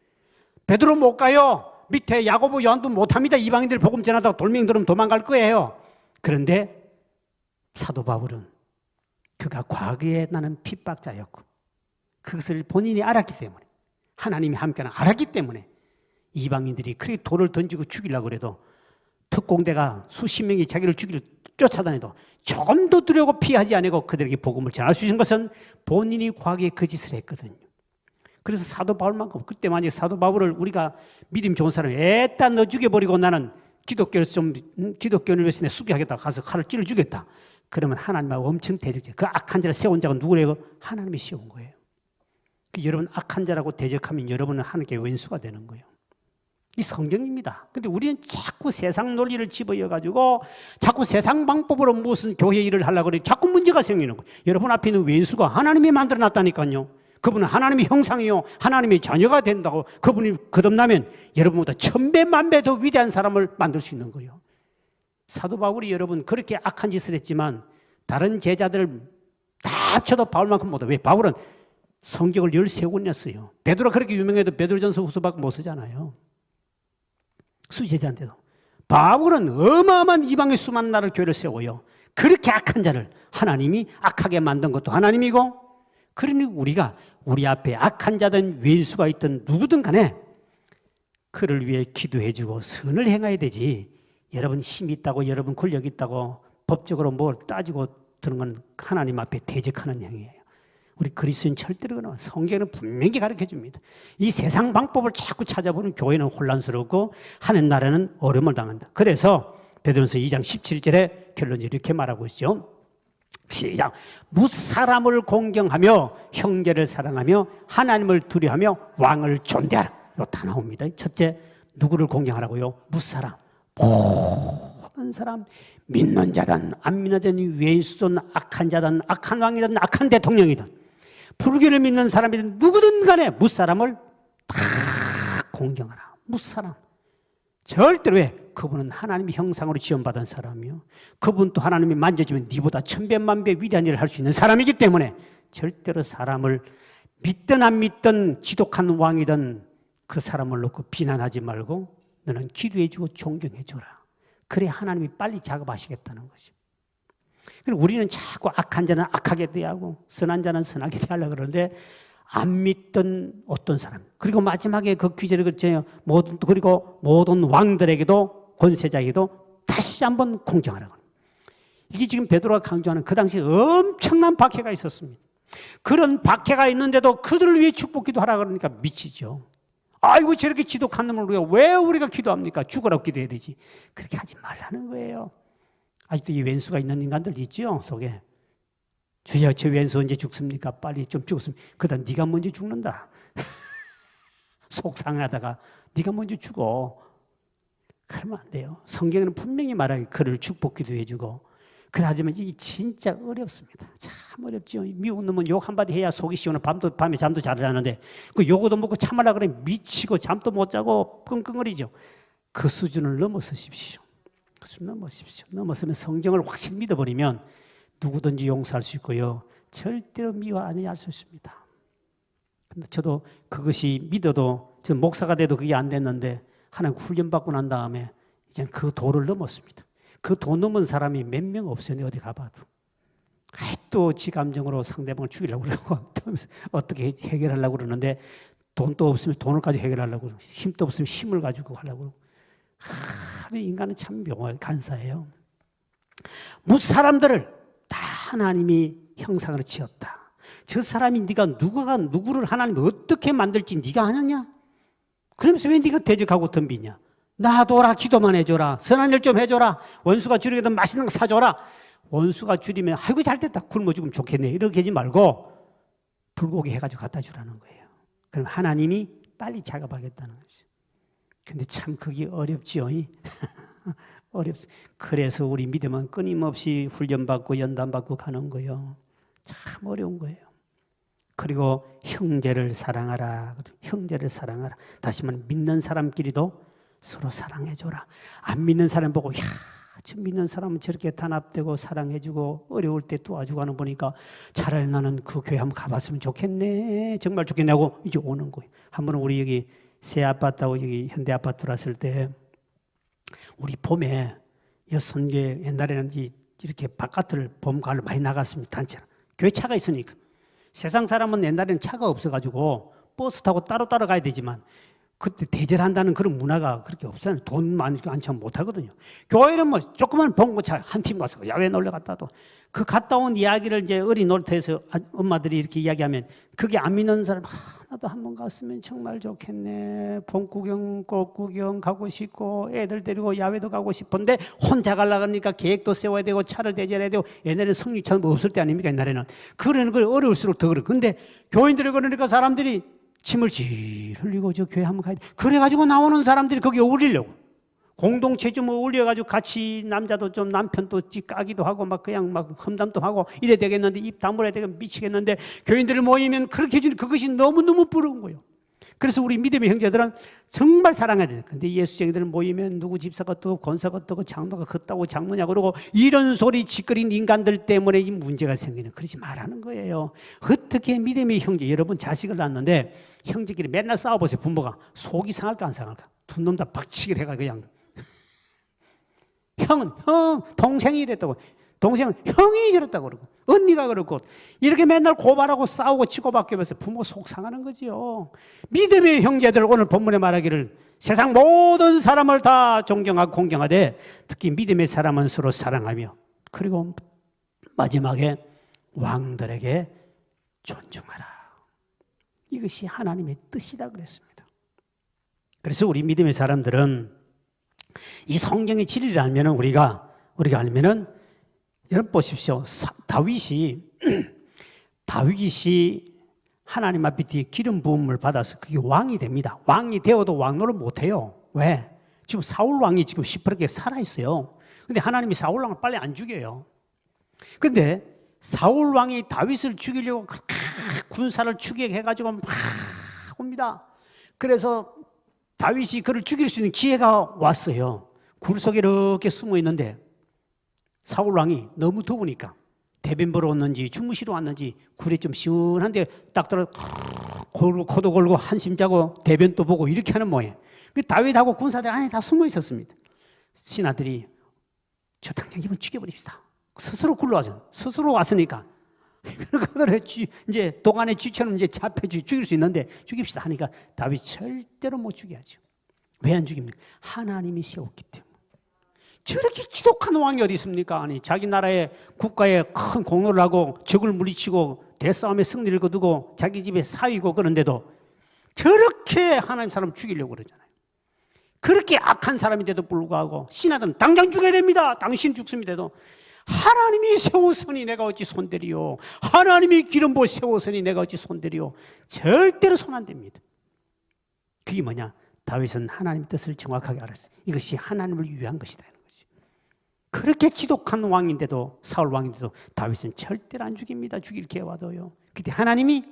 베드로 못 가요. 밑에 야고보 요한도 못합니다. 이방인들 복음 전하다가 돌멩이 들으면 도망갈 거예요. 그런데 사도 바울은 그가 과거에 나는 핍박자였고 그것을 본인이 알았기 때문에 하나님이 함께는 알았기 때문에 이방인들이 그렇게 돌을 던지고 죽이려고 해도 특공대가 수십 명이 자기를 죽이려 쫓아다니도 조금도 두려고 피하지 않고 그들에게 복음을 전할 수 있는 것은 본인이 과거에 그 짓을 했거든요. 그래서 사도 바울만큼 그때 만약에 사도 바울을 우리가 믿음 좋은 사람이 애따 너 죽여버리고 나는 기독교를 위해서 내 수교하겠다 가서 칼을 찔러 주겠다. 그러면 하나님하고 엄청 대적해. 그 악한 자를 세운 자가 누구래요? 하나님이 세운 거예요. 여러분 악한 자라고 대적하면 여러분은 하나님께 왼수가 되는 거예요. 이 성경입니다. 근데 우리는 자꾸 세상 논리를 집어여가지고 자꾸 세상 방법으로 무슨 교회 일을 하려고 그래. 자꾸 문제가 생기는 거예요. 여러분 앞에 있는 왼수가 하나님이 만들어놨다니까요. 그분은 하나님의 형상이요. 하나님의 자녀가 된다고. 그분이 거듭나면 여러분보다 1000배, 10,000배 더 위대한 사람을 만들 수 있는 거예요. 사도 바울이 여러분 그렇게 악한 짓을 했지만 다른 제자들 다 합쳐도 바울만큼 못해. 왜? 바울은 성경을 13권이나 써요. 베드로 그렇게 유명해도 베드로전서 후서밖에 못 쓰잖아요. 수제자인데도. 바울은 어마어마한 이방의 수많은 나라를 교회를 세워요. 그렇게 악한 자를 하나님이 악하게 만든 것도 하나님이고, 그러니 우리가 우리 앞에 악한 자든 왼수가 있든 누구든 간에 그를 위해 기도해주고 선을 행해야 되지. 여러분 힘이 있다고, 여러분 권력이 있다고 법적으로 뭘 따지고 드는 건 하나님 앞에 대적하는 행위예요. 우리 그리스도인 절대로 그러나 성경은 분명히 가르쳐 줍니다. 이 세상 방법을 자꾸 찾아보는 교회는 혼란스럽고 하는 나라는 어려움을 당한다. 그래서 베드로전서 2장 17절에 결론이 이렇게 말하고 있죠. 시작. 무사람을 공경하며 형제를 사랑하며 하나님을 두려워하며 왕을 존대하라. 이거 다 나옵니다. 첫째, 누구를 공경하라고요? 무사람. 모든 사람, 믿는 자든 안 믿는 자든 왼수든 악한 자든 악한 왕이든 악한 대통령이든 불교를 믿는 사람이든 누구든 간에 무사람을 다 공경하라. 무사람. 절대로 왜? 그분은 하나님의 형상으로 지원받은 사람이요. 그분 또 하나님이 만져주면 니보다 천배만배 위대한 일을 할 수 있는 사람이기 때문에 절대로 사람을 믿든 안 믿든 지독한 왕이든 그 사람을 놓고 비난하지 말고 너는 기도해주고 존경해줘라. 그래 하나님이 빨리 작업하시겠다는 거죠. 그리고 우리는 자꾸 악한 자는 악하게 대하고 선한 자는 선하게 대하려고 그러는데 안 믿던 어떤 사람, 그리고 마지막에 그 귀절을 그랬잖아요. 그리고 모든 왕들에게도 권세자에게도 다시 한번 공경하라고. 이게 지금 베드로가 강조하는 그 당시 엄청난 박해가 있었습니다. 그런 박해가 있는데도 그들을 위해 축복기도 하라 그러니까 미치죠. 아이고 저렇게 지독한 놈을 왜 우리가 기도합니까? 죽으라고 기도해야 되지. 그렇게 하지 말라는 거예요. 아직도 이 왼수가 있는 인간들 있죠 속에. 주여 저 왼수 언제 죽습니까? 빨리 좀 죽었으면. 그다음 네가 먼저 죽는다. 속상하다가 네가 먼저 죽어. 그러면 안 돼요. 성경에는 분명히 말하기 그를 축복기도 해주고. 그러지만 이게 진짜 어렵습니다. 참 어렵죠. 미운 놈은 욕 한마디 해야 속이 시원해. 밤에 잠도 잘 자는데 그 요거도 먹고 참으라 그래 미치고 잠도 못 자고 끙끙거리죠. 그 수준을 넘어서십시오. 그 수준 넘어서십시오. 넘어서면 성경을 확실히 믿어버리면 누구든지 용서할 수 있고요. 절대로 미워 아니할 수 있습니다. 근데 저도 그것이 믿어도 저 목사가 돼도 그게 안 됐는데 하나님 훈련받고 난 다음에 이제는 그 도를 넘었습니다. 그 도 넘은 사람이 몇 명 없어요. 어디 가봐도. 또 지 감정으로 상대방을 죽이려고 그러고 어떻게 해결하려고 그러는데 돈도 없으면 돈을 가지고 해결하려고 그러고 힘도 없으면 힘을 가지고 하려고 그러고. 인간은 참 묘하게 간사해요. 무슨 사람들을 다 하나님이 형상으로 지었다. 저 사람이 누가 누구를 하나님이 어떻게 만들지 네가 아느냐? 그러면서 왜 네가 대적하고 덤비냐? 놔둬라. 기도만 해줘라. 선한 일 좀 해줘라. 원수가 줄이거든 맛있는 거 사줘라. 원수가 줄이면 아이고 잘됐다. 굶어 죽으면 좋겠네. 이렇게 하지 말고 불고기 해가지고 갖다 주라는 거예요. 그럼 하나님이 빨리 작업하겠다는 거죠. 근데 참 그게 어렵지요. 어렵습니다. 그래서 우리 믿음은 끊임없이 훈련받고 연단받고 가는 거예요. 참 어려운 거예요. 그리고 형제를 사랑하라. 형제를 사랑하라. 다시 말하면 믿는 사람끼리도 서로 사랑해줘라. 안 믿는 사람 보고 야, 저 믿는 사람은 저렇게 단합되고 사랑해주고 어려울 때 도와주고 하는 보니까 차라리 나는 그 교회 한번 가봤으면 좋겠네. 정말 좋겠네 하고 이제 오는 거예요. 한 번은 우리 여기 새 아파트하고 여기 현대 아파트 왔을 때 우리 봄에 여선교 옛날에는 이렇게 바깥을 봄 가을 많이 나갔습니다. 단체로. 교회 차가 있으니까. 세상 사람은 옛날에는 차가 없어가지고 버스 타고 따로 가야 되지만 그때 대절한다는 그런 문화가 그렇게 없어요. 돈 많이 안 차면 못 하거든요. 교회는 뭐 조그만 봉고차 한 팀 가서 야외 놀러 갔다도 그 갔다 온 이야기를 이제 어린 놀이터에서 엄마들이 이렇게 이야기하면 그게 안 믿는 사람 나도 한번 갔으면 정말 좋겠네. 봄 구경, 꽃 구경 가고 싶고 애들 데리고 야외도 가고 싶은데 혼자 가려고 하니까 계획도 세워야 되고 차를 대절해야 되고 옛날에는 성육차는 뭐 없을 때 아닙니까? 옛날에는. 그러는 걸 어려울수록 더 그래. 근데 교인들이 그러니까 사람들이 침을 질 흘리고 저 교회 한번 가야 돼. 그래가지고 나오는 사람들이 거기에 어울리려고. 공동체 좀 어울려가지고 같이 남자도 좀 남편도 까기도 하고 막 그냥 막 험담도 하고 이래 되겠는데 입 다물어야 되겠 미치겠는데 교인들 모이면 그렇게 해주는 그것이 너무너무 부러운 거예요. 그래서 우리 믿음의 형제들은 정말 사랑해야 돼요. 근데 예수쟁이들 모이면 누구 집사가 어떠고 권사가 어떠고 장로가 걷다고 장로냐 그러고 이런 소리 짓거린 인간들 때문에 이 문제가 생기는 그러지 말라는 거예요. 어떻게 믿음의 형제 여러분 자식을 낳았는데 형제끼리 맨날 싸워보세요. 부모가 속이 상할까 안 상할까? 두 놈 다 박치기를 해가 그냥 형은 형 동생이 이랬다고 동생은 형이 저랬다고 그러고 언니가 그러고 이렇게 맨날 고발하고 싸우고 치고받기면서 부모 속 상하는 거지요. 믿음의 형제들 오늘 본문에 말하기를 세상 모든 사람을 다 존경하고 공경하되 특히 믿음의 사람은 서로 사랑하며 그리고 마지막에 왕들에게 존중하라. 이것이 하나님의 뜻이다 그랬습니다. 그래서 우리 믿음의 사람들은 이 성경의 진리를 알면은 우리가 알면은 여러분 보십시오. 다윗이 하나님 앞에 뒤에 기름 부음을 받아서 그게 왕이 됩니다. 왕이 되어도 왕노를 못 해요. 왜? 지금 사울 왕이 지금 시퍼렇게 살아 있어요. 근데 하나님이 사울 왕을 빨리 안 죽여요. 근데 사울 왕이 다윗을 죽이려고 군사를 추격해 가지고 막 옵니다. 그래서 다윗이 그를 죽일 수 있는 기회가 왔어요. 굴 속에 이렇게 숨어 있는데 사울 왕이 너무 더우니까 대변 보러 왔는지 주무시러 왔는지 굴에 좀 시원한데 딱 들어 코도 골고 한심 자고 대변 또 보고 이렇게 하는 모양. 다윗하고 군사들 안에 다 숨어 있었습니다. 신하들이 저 당장 이분 죽여버립시다. 스스로 굴러와죠. 스스로 왔으니까 그들을 이제 도간의 쥐처럼 이제 잡혀 죽일 수 있는데 죽입시다 하니까 다윗 절대로 못 죽여야죠. 왜 안 죽입니까? 하나님이 세웠기 때문에. 저렇게 지독한 왕이 어디 있습니까? 아니 자기 나라의 국가에 큰 공로를 하고 적을 물리치고 대싸움에 승리를 거두고 자기 집에 사위고 그런데도 저렇게 하나님 사람 죽이려고 그러잖아요. 그렇게 악한 사람인데도 불구하고 신하들은 당장 죽여야 됩니다. 당신 죽습니다 해도 하나님이 세웠으니 내가 어찌 손대리요. 하나님이 기름 부어 세웠으니 내가 어찌 손대리요. 절대로 손 안 댑니다. 그게 뭐냐? 다윗은 하나님의 뜻을 정확하게 알았어요. 이것이 하나님을 위한 것이다. 그렇게 지독한 왕인데도 사울 왕인데도 다윗은 절대로 안 죽입니다. 죽일 기회 와도요. 그때 하나님이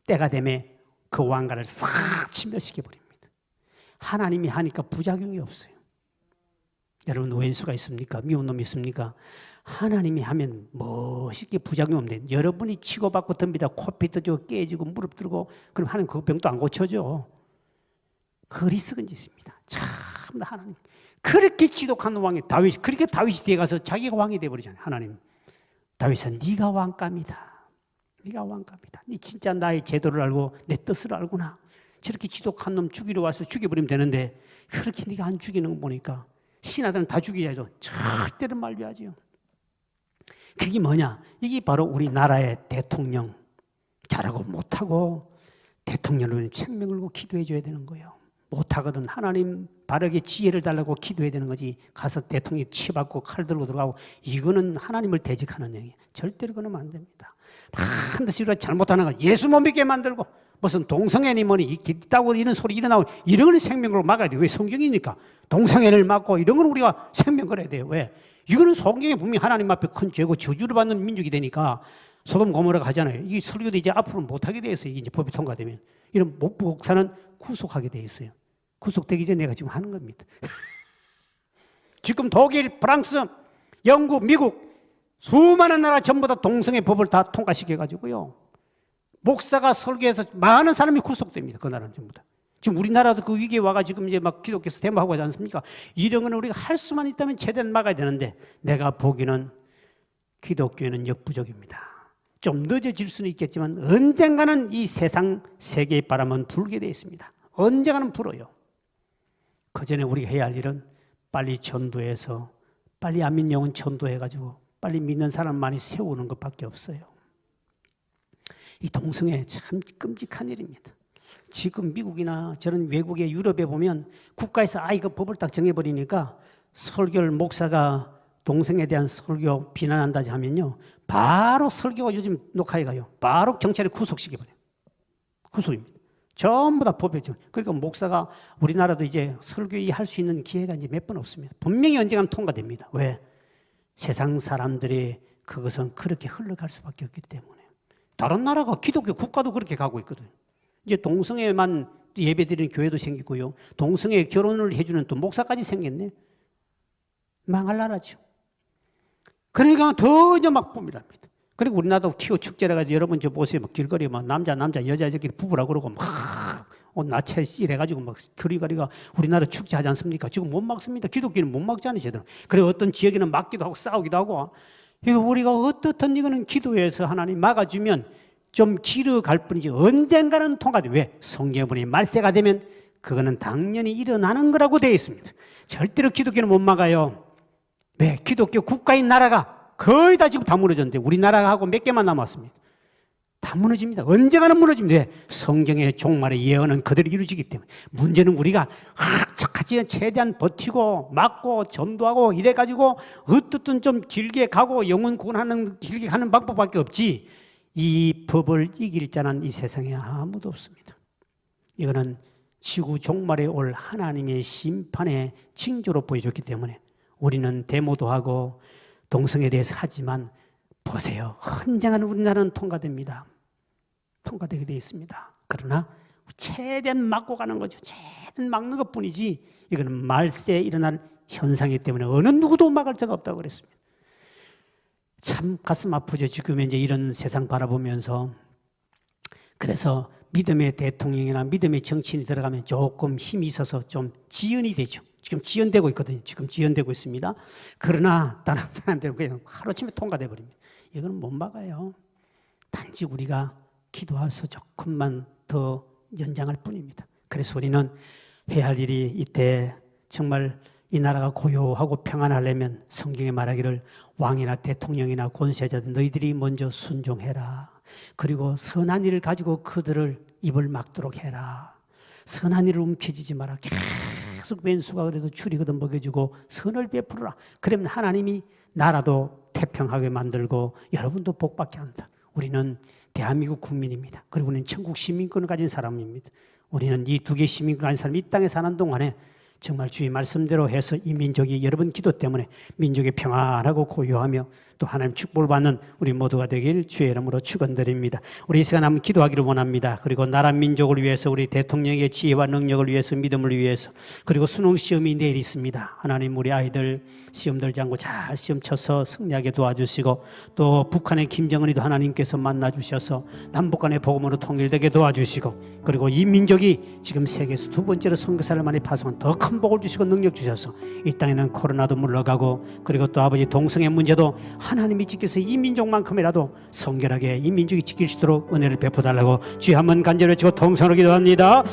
때가 되매 그 왕가를 싹 침멸시켜버립니다. 하나님이 하니까 부작용이 없어요. 여러분 왼수가 있습니까? 미운 놈이 있습니까? 하나님이 하면 멋있게 부작용 없는데 여러분이 치고받고 덤비다 코피 터지고 깨지고 무릎 들고 그럼 하나님 그 병도 안 고쳐줘. 어리석은 짓입니다. 참나 하나님. 그렇게 지독한 왕이 다윗, 그렇게 다윗이 뒤에 가서 자기가 왕이 되어버리잖아요. 하나님. 다윗은 네가 왕감이다. 네가 왕감이다. 네 진짜 나의 제도를 알고 내 뜻을 알구나. 저렇게 지독한 놈 죽이러 와서 죽여버리면 되는데 그렇게 네가 안 죽이는 거 보니까 신하들은 다 죽여야죠. 절대로 말려야죠. 그게 뭐냐? 이게 바로 우리나라의 대통령 잘하고 못하고 대통령을 생명 걸고 기도해 줘야 되는 거예요. 못하거든 하나님 바르게 지혜를 달라고 기도해야 되는 거지 가서 대통령이 치받고 칼 들고 들어가고 이거는 하나님을 대적하는 행위예요. 절대로 그러면 안 됩니다. 반드시 우리가 잘못하는 거 예수 못 믿게 만들고 무슨 동성애니 뭐니 있다고 이런 소리 일어나고 이런 건 생명으로 막아야 돼요. 왜 성경이니까 동성애를 막고 이런 건 우리가 생명 걸어야 돼요. 왜? 이거는 성경에 분명히 하나님 앞에 큰 죄고 저주를 받는 민족이 되니까 소돔 고모라가 하잖아요. 이 설교도 이제 앞으로 못하게 돼 있어요. 이제 법이 통과되면 이런 목사는 구속하게 돼 있어요. 구속되기 전에 내가 지금 하는 겁니다. 지금 독일, 프랑스, 영국, 미국 수많은 나라 전부 다 동성애 법을 다 통과시켜가지고요. 목사가 설교해서 많은 사람이 구속됩니다. 그 나라는 전부 다. 지금 우리나라도 그 위기에 와가 지금 이제 막 기독교에서 대모하고 하지 않습니까? 이런 거는 우리가 할 수만 있다면 최대한 막아야 되는데 내가 보기는 기독교는 역부족입니다. 좀 늦어질 수는 있겠지만 언젠가는 이 세상 세계의 바람은 불게 되어 있습니다. 언젠가는 불어요. 그 전에 우리가 해야 할 일은 빨리 전도해서 빨리 안 믿는 영혼 전도해가지고 빨리 믿는 사람 많이 세우는 것밖에 없어요. 이 동성애 참 끔찍한 일입니다. 지금 미국이나 저런 외국의 유럽에 보면 국가에서 이거 법을 딱 정해버리니까 설교를 목사가 동성애에 대한 설교 비난한다 하면요 바로 설교가 요즘 녹화해 가요. 바로 경찰에 구속시켜버려요. 구속입니다. 전부 다 법이죠. 그러니까 목사가 우리나라도 이제 설교회 할 수 있는 기회가 이제 몇 번 없습니다. 분명히 언젠가는 통과됩니다. 왜? 세상 사람들이 그것은 그렇게 흘러갈 수밖에 없기 때문에. 다른 나라가 기독교 국가도 그렇게 가고 있거든요. 이제 동성애만 예배드리는 교회도 생기고요. 동성애 결혼을 해주는 또 목사까지 생겼네. 망할 나라죠. 그러니까 더 이제 막 뿜이랍니다. 그리고 우리나라도 키워 축제라 가지고 여러분 저 보세요. 막 길거리에 막 남자 여자끼리 부부라 그러고 막 나체 이래가지고 막 거리가 우리나라 축제하지 않습니까? 지금 못 막습니다. 기독교는 못 막잖아요, 제대로. 그래 어떤 지역에는 막기도 하고 싸우기도 하고. 이거 우리가 어떻든 이거는 기도해서 하나님 막아주면 좀 길어갈 뿐이지 언젠가는 통과돼. 왜? 성경에 말세가 되면 그거는 당연히 일어나는 거라고 되어 있습니다. 절대로 기독교는 못 막아요. 왜? 기독교 국가인 나라가 거의 다 지금 다 무너졌는데 우리나라하고 몇 개만 남았습니다. 다 무너집니다. 언젠가는 무너집니다. 왜? 성경의 종말의 예언은 그대로 이루어지기 때문에. 문제는 우리가 같이 최대한 버티고 막고 전도하고 이래가지고 어떻든 좀 길게 가고 영혼 구원하는 길게 가는 방법밖에 없지. 이 법을 이길 자는 이 세상에 아무도 없습니다. 이거는 지구 종말에 올 하나님의 심판의 징조로 보여줬기 때문에 우리는 데모도 하고 동성에 대해서 하지만 보세요. 언젠가는 우리나라는 통과됩니다. 통과되게 되어 있습니다. 그러나 최대한 막고 가는 거죠. 최대한 막는 것뿐이지 이거는 말세에 일어날 현상이기 때문에 어느 누구도 막을 자가 없다고 그랬습니다. 참 가슴 아프죠. 지금 이제 이런 세상 바라보면서. 그래서 믿음의 대통령이나 믿음의 정치인이 들어가면 조금 힘이 있어서 좀 지연이 되죠. 지금 지연되고 있거든요. 지금 지연되고 있습니다. 그러나 다른 사람들은 그냥 하루아침에 통과돼 버립니다. 이건 못 막아요. 단지 우리가 기도해서 조금만 더 연장할 뿐입니다. 그래서 우리는 해야 할 일이 이때 정말 이 나라가 고요하고 평안하려면 성경에 말하기를 왕이나 대통령이나 권세자들 너희들이 먼저 순종해라. 그리고 선한 일을 가지고 그들을 입을 막도록 해라. 선한 일을 움켜쥐지 마라. 계속 왼수가 그래도 줄이거든 먹여주고 선을 베풀어라. 그러면 하나님이 나라도 태평하게 만들고 여러분도 복받게 한다. 우리는 대한민국 국민입니다. 그리고 우리는 천국 시민권을 가진 사람입니다. 우리는 이 두 개의 시민권을 가진 사람이 이 땅에 사는 동안에 정말 주의 말씀대로 해서 이 민족이 여러분 기도 때문에 민족이 평안하고 고요하며 또 하나님 축복을 받는 우리 모두가 되길 주의 이름으로 축원드립니다. 우리 이 시간 한번 기도하기를 원합니다. 그리고 나라 민족을 위해서 우리 대통령의 지혜와 능력을 위해서 믿음을 위해서 그리고 수능 시험이 내일 있습니다. 하나님 우리 아이들 시험 들지 않고 잘 시험 쳐서 승리하게 도와주시고 또 북한의 김정은이도 하나님께서 만나주셔서 남북 간의 복음으로 통일되게 도와주시고 그리고 이 민족이 지금 세계에서 두 번째로 선교사를 많이 파송한 더 큰 복을 주시고 능력 주셔서 이 땅에는 코로나도 물러가고 그리고 또 아버지 동성애 문제도 하나님이 지켜서 이 민족만큼이라도 성결하게 이 민족이 지킬 수 있도록 은혜를 베풀어달라고 주여 한번 간절히 외치고 통성으로 기도합니다.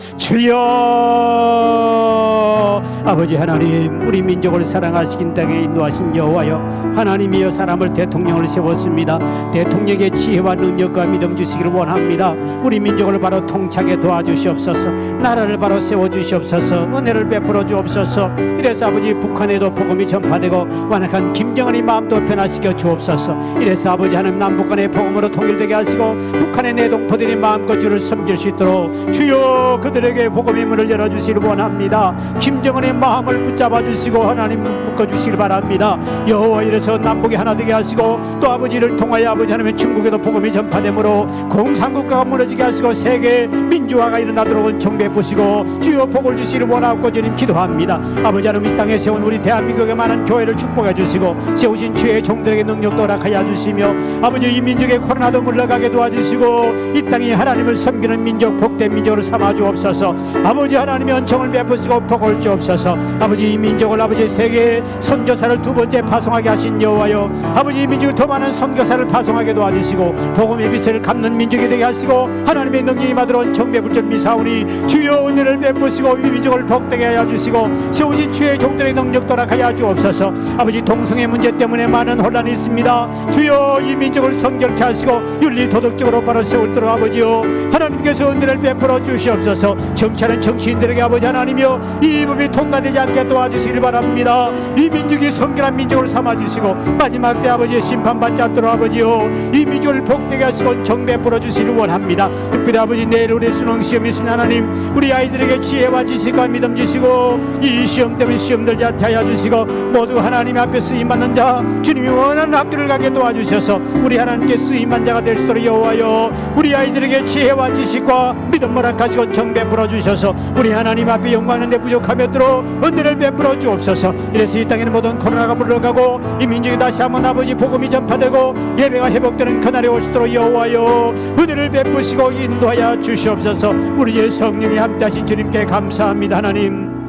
주여 아버지 하나님 우리 민족을 사랑하시긴 땅에 인도하신 여호와여 하나님이여 사람을 대통령을 세웠습니다. 대통령의 지혜와 능력과 믿음 주시기를 원합니다. 우리 민족을 바로 통치하게 도와주시옵소서. 나라를 바로 세워주시옵소서. 은혜를 베풀어 주옵소서. 이래서 아버지 북한에도 복음이 전파되고 완악한 김정은의 마음도 변화시켜 주옵소서. 이래서 아버지 하나님 남북 간의 복음으로 통일되게 하시고 북한의 내동포들이 마음껏 주를 섬길 수 있도록 주여 그들에게 복음의 문을 열어주시기를 원합니다. 김정은의 마음을 붙잡아 주시고 하나님 묶어주시길 바랍니다. 여호와 이래서 남북이 하나 되게 하시고 또 아버지를 통하여 아버지 하나님의 중국에도 복음이 전파되므로 공산국가가 무너지게 하시고 세계 민주화가 일어나도록 은총 베푸시고 주여 복을 주시기를 원하고 주님 기도합니다. 아버지 하나님 이 땅에 세운 우리 대한민국의 많은 교회를 축복해 주시고 세우신 주의 종들에게 능력도 허락하여 주시며 아버지 이 민족의 코로나도 물러가게 도와주시고 이 땅이 하나님을 섬기는 민족 복된 민족으로 삼아 주옵소서. 아버지 하나님의 은총을 베푸시고 복을 주옵소서. 아버지 이 민족을 아버지 세계에 선교사를 두 번째 파송하게 하신 여호와여 아버지 이 민족을 더 많은 선교사를 파송하게 도와주시고 복음의 빛을 갚는 민족이 되게 하시고 하나님의 능력이 임하도록 은총 베풀 미사오니 주여 은혜를 베푸시고 이 민족을 복되게 하여 주시고 세우신 주의 종들의 능력도 허락하여 주옵소서. 아버지 동성애 문제 때문에 많은 혼란이 있습니다. 주여 이 민족을 성결케 하시고 윤리 도덕적으로 바로 세울도록 아버지요 하나님께서 은혜를 베풀어 주시옵소서. 정치하는 정치인들에게 아버지 하나님이여 이 법이 통과되지 않게 도와주시길 바랍니다. 이 민족이 성결한 민족을 삼아주시고 마지막 때 아버지의 심판받지 않도록 아버지요 이 민족을 복되게 하시고 정 베풀어 주시길 원합니다. 특별히 아버지 내일 우리 수능 시험이 있으면 하나님 우리 아이들에게 지혜와 지식과 믿음 주시고 이 시험 때문에 시험 들지 않게 하여 주시고 모두 하나님 앞에 쓰임받는 자 주님이 원하는 학교를 가게 도와주셔서 우리 하나님께 쓰임받는 자가 될 수 있도록 여호와여 우리 아이들에게 지혜와 지식과 믿음 허락하시고 정 베풀어 주셔서 우리 하나님 앞에 영광하는 데 부족함이 없도록 은혜를 베풀어 주옵소서. 이래서 이 땅에는 모든 코로나가 물러가고 이 민족이 다시 한번 아버지 복음이 전파되고 예배가 회복되는 그날이 올 수 있도록 여호와여 은혜를 베푸시고 인도하여 주시옵소서. 우리 주 성령이 함께하신 주님께 감사합니다. 하나님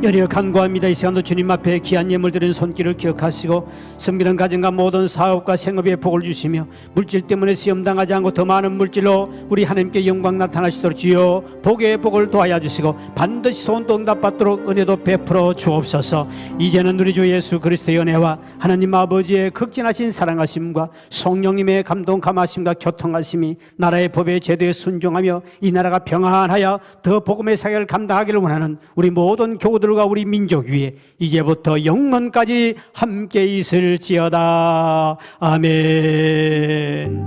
연이어 간구합니다. 이 시간도 주님 앞에 귀한 예물 드리는 손길을 기억하시고 섬기는 가정과 모든 사업과 생업에 복을 주시며 물질 때문에 시험당하지 않고 더 많은 물질로 우리 하나님께 영광 나타나시도록 주여 복의 복을 도하여 주시고 반드시 소원도 응답받도록 은혜도 베풀어 주옵소서. 이제는 우리 주 예수 그리스도의 은혜와 하나님 아버지의 극진하신 사랑하심과 성령님의 감동 감하심과 교통하심이 나라의 법에 제도에 순종하며 이 나라가 평안하여 더 복음의 사역을 감당하기를 원하는 우리 모든 교우들 과 우리 민족 위에 이제부터 영원까지 함께 있을지어다. 아멘.